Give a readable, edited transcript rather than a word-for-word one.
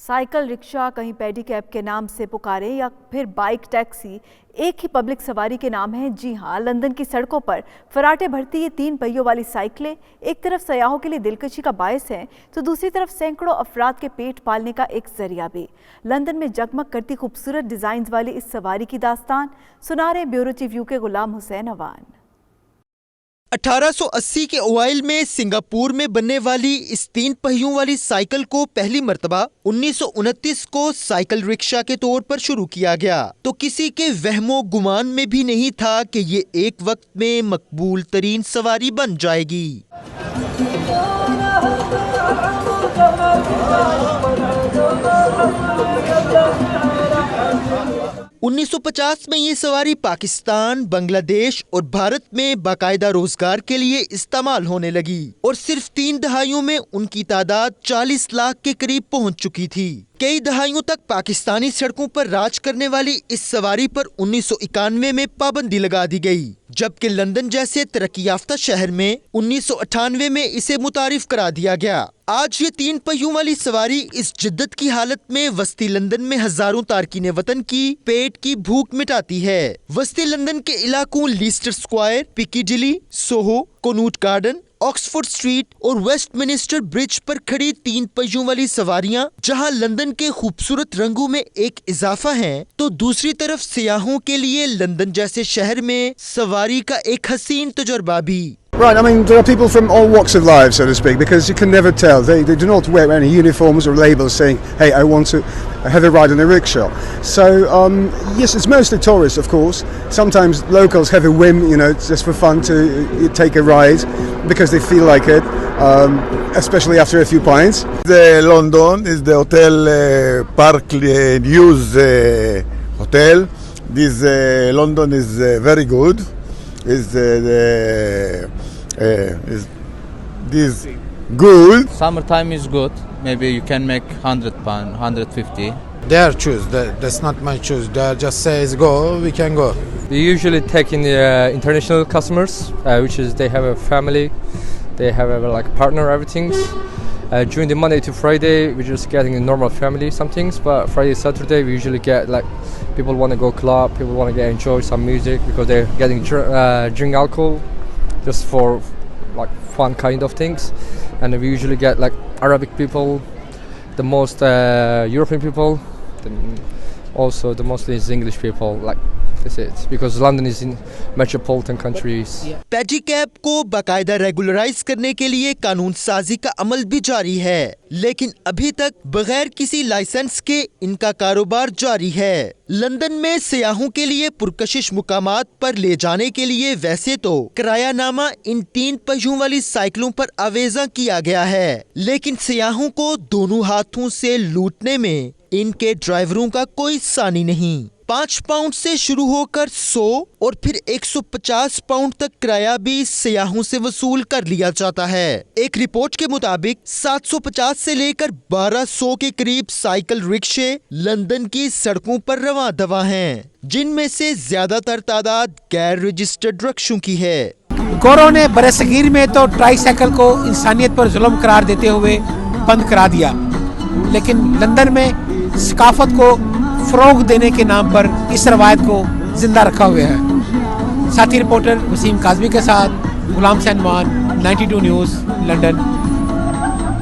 Cycle rickshaw, कहीं paddy cab के नाम से पुकारे या फिर बाइक टैक्सी, एक ही पब्लिक सवारी के नाम है। जी हाँ, लंदन की सड़कों पर फराटे भरती ये 3 पहियों वाली साइकिलें एक तरफ सयाहों के लिए दिलकशी का बायस हैं, तो दूसरी तरफ सैकड़ों अफराद के पेट पालने का एक जरिया भी। लंदन में जगमग करती खूबसूरत डिजाइन वाली इस सवारी की दास्तान सुना रहे bureau chief UK Ghulam Hussain Awan. 1880 के ओवाइल में सिंगापुर में बनने वाली इस 3 पहियों वाली साइकिल को पहली मर्तबा 1929 को साइकिल रिक्शा के तौर पर शुरू किया गया, तो किसी के वहमो गुमान में भी नहीं था कि ये एक वक्त में मकबूल तरीन सवारी बन जाएगी। 1950 में ये सवारी पाकिस्तान, बांग्लादेश और भारत में बाकायदा रोजगार के लिए इस्तेमाल होने लगी और सिर्फ 3 दहाइयों में उनकी तादाद 40 लाख के करीब पहुंच चुकी थी। कई दहाइयों तक पाकिस्तानी सड़कों पर राज करने वाली इस सवारी पर 1991 में पाबंदी लगा दी गई, जबकि लंदन जैसे तरक्की याफ्ता शहर में 1998 में इसे मुतारिफ करा दिया गया। आज ये 3 पहियों वाली सवारी इस जिद्दत की हालत में वस्ती लंदन में हजारों तारकीन वतन की पेट की भूख मिटाती है। वस्ती लंदन के इलाकों Leicester Square, Piccadilly, Soho, Covent Garden, Oxford Street और वेस्टमिनिस्टर ब्रिज पर खड़ी 3 पहियों वाली सवारियां जहां लंदन के खूबसूरत रंगों में एक इजाफा है, तो दूसरी तरफ सियाहों के लिए लंदन जैसे शहर में सवारी का एक हसीन तजुर्बा भी। Right, I mean, there are people from all walks of life, so to speak, because you can never tell. They do not wear any uniforms or labels saying, hey, I want to have a ride on a rickshaw. So, yes, it's mostly tourists, of course. Sometimes locals have a whim, you know, just for fun to take a ride because they feel like it, especially after a few pints. The London is the hotel Park News hotel. This London is very good. This good. Summertime is good. Maybe you can make £100, 150. Their choose. That's not my choose. They just says go, we can go. We usually take in international customers, which is they have a family, they have like a partner, everything. During the Monday to Friday, we're just getting a normal family some things, but Friday, Saturday, we usually get like people want to go club, people want to enjoy some music because they're getting drink alcohol just for like fun kind of things. And we usually get like Arabic people, the most European people, also the mostly is English people. Like that's it, because London is in metropolitan countries. Paddy cab को बाकायदा regularise करने के लिए कानून साजी का अमल भी जारी है, लेकिन अभी तक बगैर किसी लाइसेंस के इनका कारोबार जारी है। लंदन में सियाहों के लिए पुरकशिश मुकामात पर ले जाने के लिए वैसे तो किरायानामा इन 3 पहियों वाली साइकिलों पर आवेजा किया गया है, लेकिन सियाहों को दोनों हाथों से लूटने में इनके ड्राइवरों का कोई सानी नहीं। 5 पाउंड से शुरू होकर 100 और फिर 150 पाउंड तक किराया भी सियाहों से वसूल कर लिया जाता है। एक रिपोर्ट के मुताबिक 750 से लेकर 1200 के करीब साइकिल रिक्शे लंदन की सड़कों पर रवां दवा हैं, जिनमें से ज्यादातर तादाद गैर रजिस्टर्ड रिक्शों की है। गोरों ने बरसगीर में तो ट्राईसाइकिल को इंसानियत पर जुल्म करार देते हुए बंद करा दिया, लेकिन लंदन में सकाफत को फरोग देने के नाम पर इस रवायत को जिंदा रखा हुआ है। साथी रिपोर्टर वसीम काज़मी के साथ गुलाम हुसैन अवान, 92 न्यूज़, लंदन।